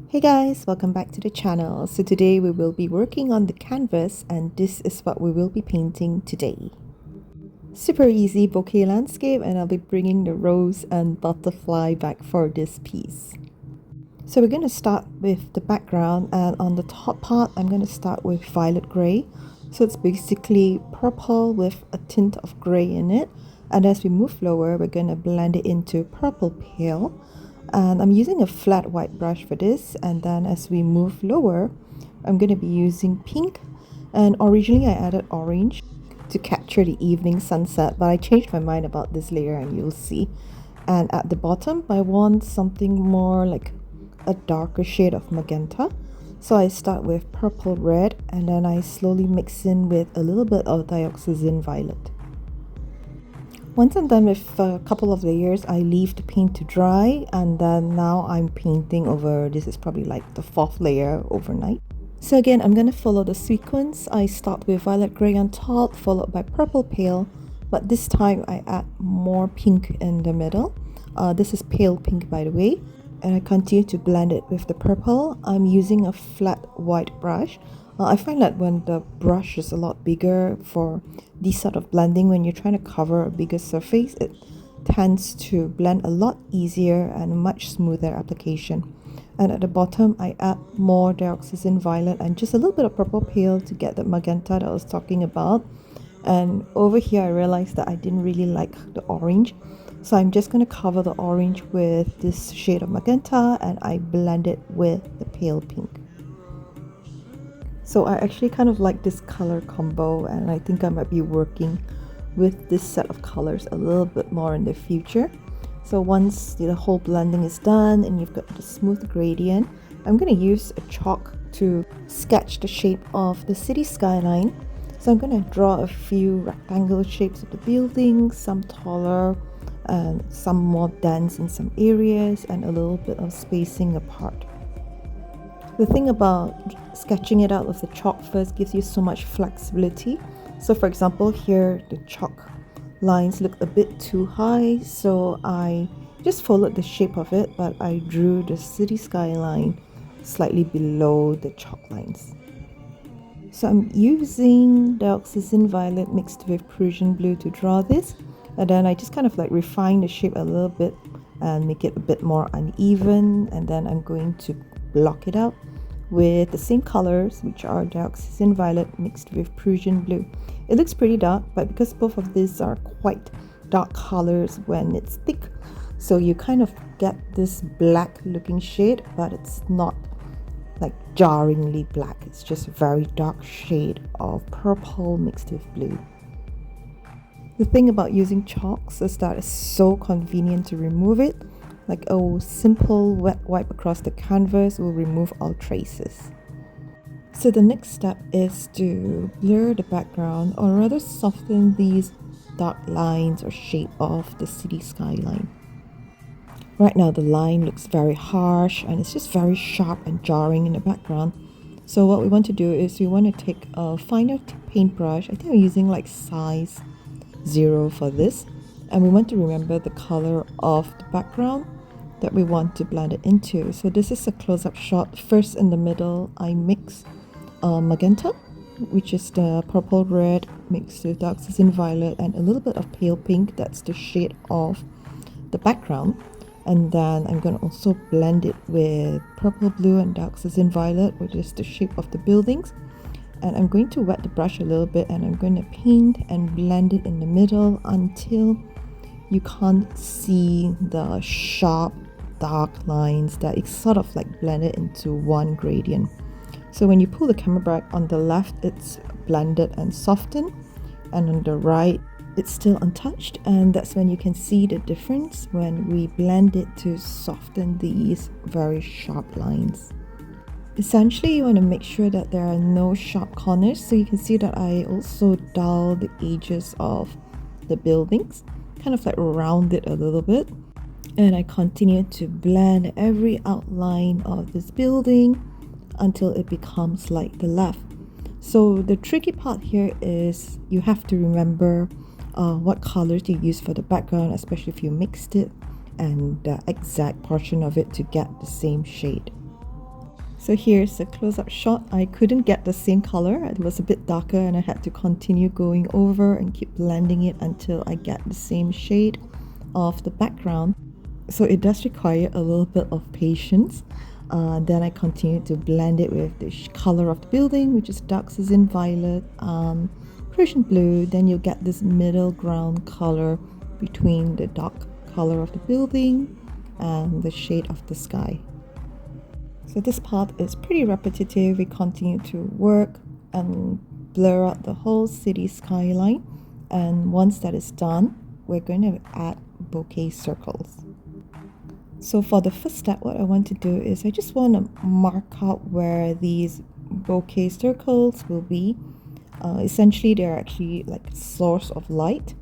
Hey guys, welcome back to the channel. So today we will be working on the canvas and this is what we will be painting today. Super easy bokeh landscape, and I'll be bringing the rose and butterfly back for this piece. So we're going to start with the background, and on the top part I'm going to start with violet grey. So it's basically purple with a tint of grey in it, and as we move lower we're going to blend it into purple pale. And I'm using a flat white brush for this, and then as we move lower I'm going to be using pink, and originally I added orange to capture the evening sunset, but I changed my mind about this layer and you'll see. And at the bottom I want something more like a darker shade of magenta, so I start with purple red and then I slowly mix in with a little bit of dioxazine violet. Once I'm done with a couple of layers, I leave the paint to dry, and then now I'm painting over, this is probably like the fourth layer overnight. So again, I'm going to follow the sequence. I start with violet grey on top, followed by purple pale, but this time I add more pink in the middle. This is pale pink, by the way. And I continue to blend it with the purple. I'm using a flat white brush. I find that when the brush is a lot bigger for this sort of blending, when you're trying to cover a bigger surface, it tends to blend a lot easier and much smoother application. And at the bottom I add more dioxazine violet and just a little bit of purple pale to get the magenta that I was talking about. And over here I realized that I didn't really like the orange, so I'm just going to cover the orange with this shade of magenta and I blend it with the pale pink. So I actually kind of like this color combo, and I think I might be working with this set of colors a little bit more in the future. So once the whole blending is done and you've got the smooth gradient, I'm going to use a chalk to sketch the shape of the city skyline. So I'm going to draw a few rectangle shapes of the buildings, some taller and some more dense in some areas, and a little bit of spacing apart. The thing about sketching it out with the chalk first gives you so much flexibility. So for example, here the chalk lines look a bit too high, so I just followed the shape of it, but I drew the city skyline slightly below the chalk lines. So I'm using dioxazine violet mixed with Prussian blue to draw this, and then I just kind of like refine the shape a little bit and make it a bit more uneven, and then I'm going to block it out with the same colors, which are dioxazine violet mixed with Prussian blue. It looks pretty dark, but because both of these are quite dark colors when it's thick, so you kind of get this black looking shade, but it's not like jarringly black. It's just a very dark shade of purple mixed with blue. The thing about using chalks is that it's so convenient to remove it. Like a simple wet wipe across the canvas will remove all traces. So the next step is to blur the background, or rather soften these dark lines or shape of the city skyline. Right now the line looks very harsh and it's just very sharp and jarring in the background. So what we want to do is we want to take a finer paintbrush. I think I'm using like size 0 for this, and we want to remember the color of the background that we want to blend it into. So this is a close-up shot. First in the middle I mix magenta, which is the purple red mixed with dioxazine violet and a little bit of pale pink. That's the shade of the background. And then I'm going to also blend it with purple blue and dioxazine violet, which is the shape of the buildings. And I'm going to wet the brush a little bit, and I'm going to paint and blend it in the middle until you can't see the sharp dark lines, that it's sort of like blended into one gradient. So when you pull the camera back, on the left it's blended and softened, and on the right it's still untouched, and that's when you can see the difference when we blend it to soften these very sharp lines. Essentially you want to make sure that there are no sharp corners, so you can see that I also dull the edges of the buildings, kind of like round it a little bit. And I continue to blend every outline of this building until it becomes like the left. So the tricky part here is you have to remember what colors you use for the background, especially if you mixed it and the exact portion of it to get the same shade. So here's a close-up shot. I couldn't get the same color. It was a bit darker and I had to continue going over and keep blending it until I get the same shade of the background. So it does require a little bit of patience. Then I continued to blend it with the color of the building, which is dark cyan violet, Persian blue. Then you'll get this middle ground color between the dark color of the building and the shade of the sky. So this part is pretty repetitive. We continue to work and blur out the whole city skyline. And once that is done, we're going to add bokeh circles. So for the first step, what I want to do is I just want to mark out where these bokeh circles will be. Essentially, they're actually like a source of light.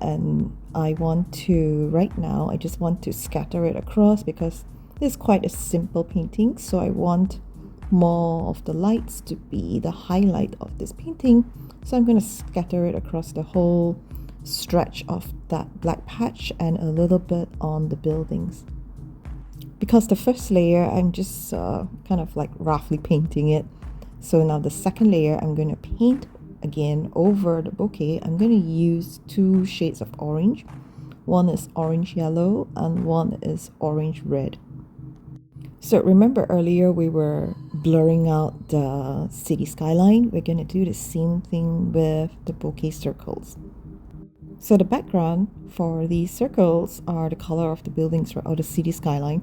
And I want to, right now, I just want to scatter it across because this is quite a simple painting. So I want more of the lights to be the highlight of this painting. So I'm going to scatter it across the whole stretch of that black patch and a little bit on the buildings. Because the first layer, I'm just kind of like roughly painting it. So now the second layer, I'm going to paint again over the bokeh. I'm going to use two shades of orange. One is orange yellow and one is orange red. So remember earlier we were blurring out the city skyline. We're going to do the same thing with the bokeh circles. So the background for these circles are the color of the buildings or the city skyline,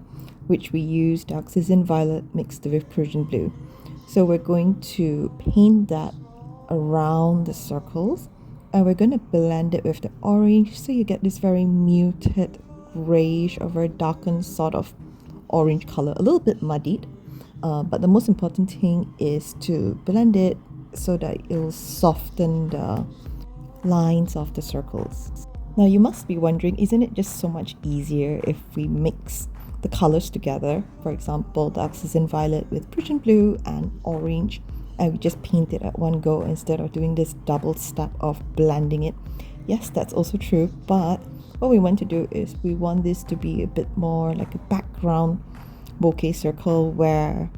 which we use dark cyan violet mixed with Persian blue. So we're going to paint that around the circles and we're going to blend it with the orange so you get this very muted grayish or very darkened sort of orange color, a little bit muddied, but the most important thing is to blend it so that it will soften the lines of the circles. Now you must be wondering, isn't it just so much easier if we mix the colors together? For example, dark cyan violet with Persian blue and orange, and we just paint it at one go instead of doing this double step of blending it. Yes, that's also true, but what we want to do is we want this to be a bit more like a background bokeh circle where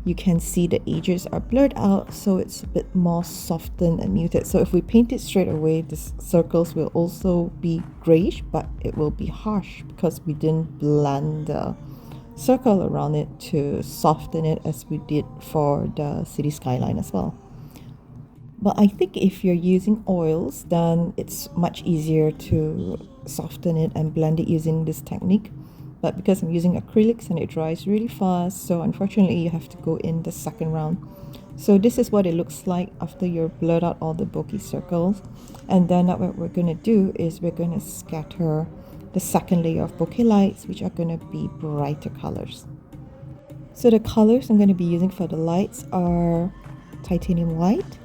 you can see the edges are blurred out, so it's a bit more softened and muted. So if we paint it straight away, the circles will also be grayish, but it will be harsh because we didn't blend the circle around it to soften it as we did for the city skyline as well. But I think if you're using oils, then it's much easier to soften it and blend it using this technique. But because I'm using acrylics and it dries really fast, so unfortunately you have to go in the second round. So this is what it looks like after you've blurred out all the bokeh circles. And then what we're going to do is we're going to scatter the second layer of bokeh lights, which are going to be brighter colors. So the colors I'm going to be using for the lights are titanium white,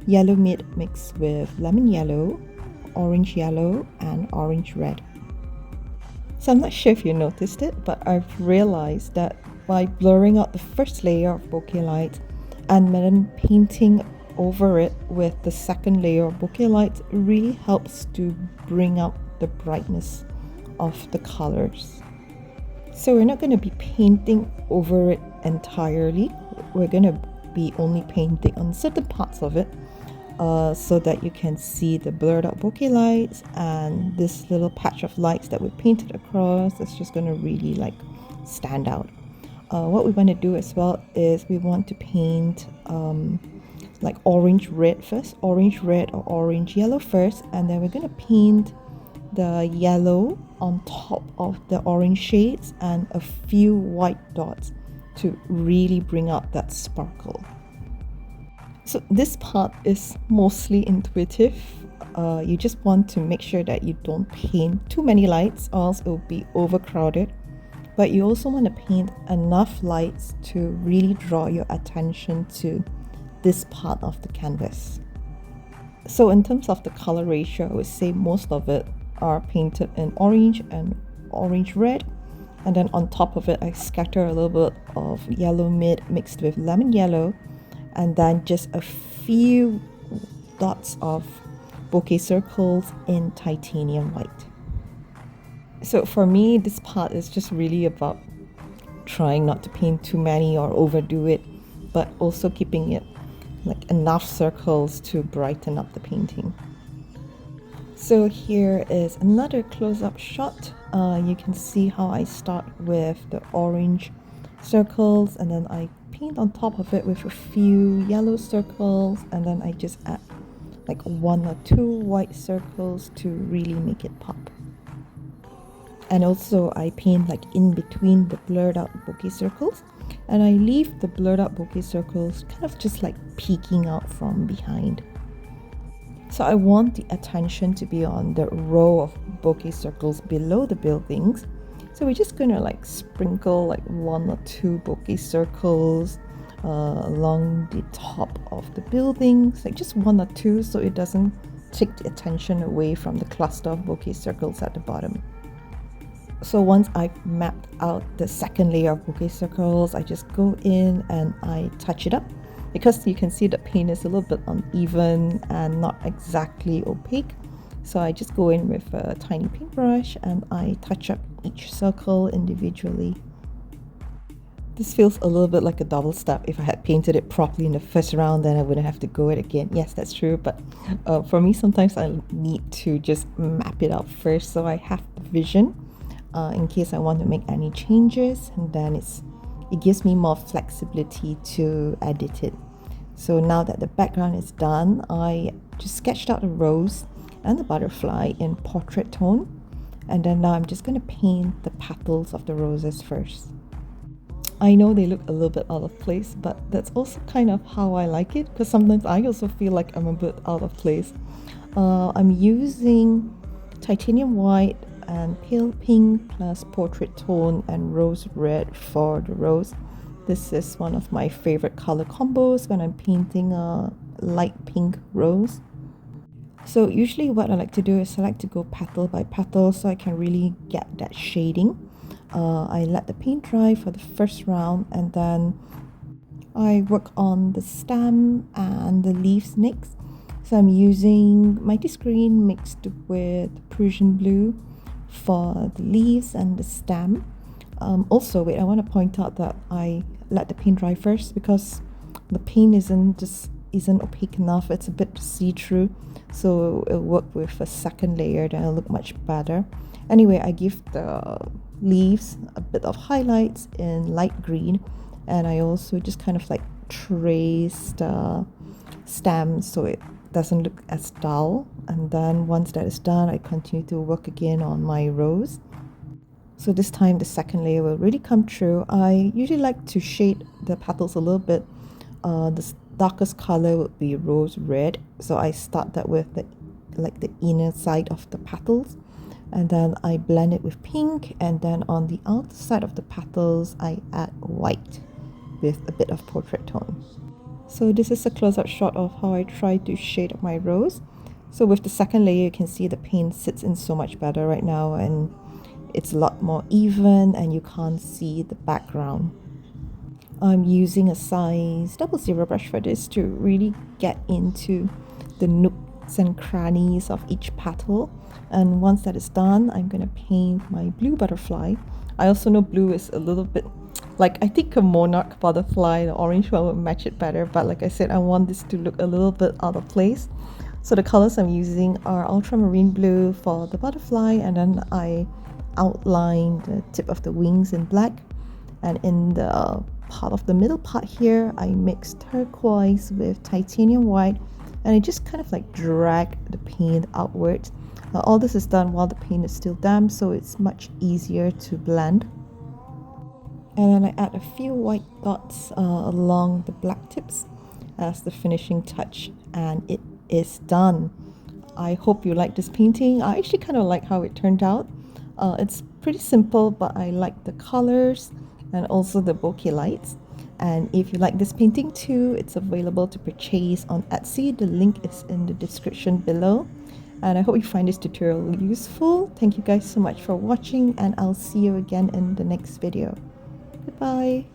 yellow mid mixed with lemon yellow, orange yellow, and orange red. So I'm not sure if you noticed it, but I've realized that by blurring out the first layer of bokeh light and then painting over it with the second layer of bokeh light, it really helps to bring out the brightness of the colors. So we're not going to be painting over it entirely. We're going to be only painting on certain parts of it, so that you can see the blurred out bokeh lights and this little patch of lights that we painted across. It's just going to really like stand out. What we want to do as well is we want to paint like orange red first, orange red or orange yellow first, and then we're going to paint the yellow on top of the orange shades and a few white dots to really bring out that sparkle. So this part is mostly intuitive. You just want to make sure that you don't paint too many lights, or else it will be overcrowded. But you also want to paint enough lights to really draw your attention to this part of the canvas. So in terms of the color ratio, I would say most of it are painted in orange and orange red. And then on top of it, I scatter a little bit of yellow mid mixed with lemon yellow, and then just a few dots of bokeh circles in titanium white. So for me, this part is just really about trying not to paint too many or overdo it, but also keeping it like enough circles to brighten up the painting. So here is another close-up shot. You can see how I start with the orange circles and then I paint on top of it with a few yellow circles, and then I just add like 1 or 2 white circles to really make it pop. And also I paint like in between the blurred out bokeh circles, and I leave the blurred out bokeh circles kind of just like peeking out from behind. So I want the attention to be on the row of bokeh circles below the buildings. So we're just gonna like sprinkle like 1 or 2 bokeh circles along the top of the buildings, like just 1 or 2, so it doesn't take the attention away from the cluster of bokeh circles at the bottom. So once I've mapped out the second layer of bokeh circles, I just go in and I touch it up, because you can see the paint is a little bit uneven and not exactly opaque. So I just go in with a tiny paintbrush and I touch up each circle individually. This feels a little bit like a double step. If I had painted it properly in the first round, then I wouldn't have to go it again. Yes, that's true, but for me, sometimes I need to just map it out first so I have the vision in case I want to make any changes, and then it gives me more flexibility to edit it. So now that the background is done, I just sketched out the rose and the butterfly in portrait tone, and then now I'm just going to paint the petals of the roses first. I know they look a little bit out of place, but that's also kind of how I like it, because sometimes I also feel like I'm a bit out of place. I'm using titanium white and pale pink plus portrait tone and rose red for the rose. This is one of my favorite color combos when I'm painting a light pink rose. So usually what I like to do is I like to go petal by petal so I can really get that shading. I let the paint dry for the first round, and then I work on the stem and the leaves next. So I'm using mighty green mixed with Prussian blue for the leaves and the stem. Also, wait, I want to point out that I let the paint dry first because the paint isn't opaque enough. It's a bit see-through, so it'll work with a second layer, then it'll look much better. Anyway, I give the leaves a bit of highlights in light green, and I also just kind of like trace the stems so it doesn't look as dull. And then once that is done, I continue to work again on my rose. So this time the second layer will really come through. I usually like to shade the petals a little bit. The darkest color would be rose red, so I start that with the inner side of the petals, and then I blend it with pink, and then on the outer side of the petals I add white with a bit of portrait tone. So this is a close-up shot of how I try to shade my rose. So with the second layer, you can see the paint sits in so much better right now, and it's a lot more even and you can't see the background. I'm using a size 00 brush for this to really get into the nooks and crannies of each petal. And once that is done, I'm going to paint my blue butterfly. I also know blue is a little bit like, I think a monarch butterfly, the orange one would match it better, but like I said, I want this to look a little bit out of place. So the colors I'm using are ultramarine blue for the butterfly, and then I outline the tip of the wings in black, and in the part of the middle part here I mix turquoise with titanium white, and I just kind of like drag the paint outwards. All this is done while the paint is still damp, so it's much easier to blend. And then I add a few white dots along the black tips as the finishing touch, and it is done. I hope you like this painting. I actually kind of like how it turned out. It's pretty simple, but I like the colors and also the bokeh lights. And if you like this painting too, it's available to purchase on Etsy. The link is in the description below. And I hope you find this tutorial useful. Thank you guys so much for watching, and I'll see you again in the next video. Goodbye.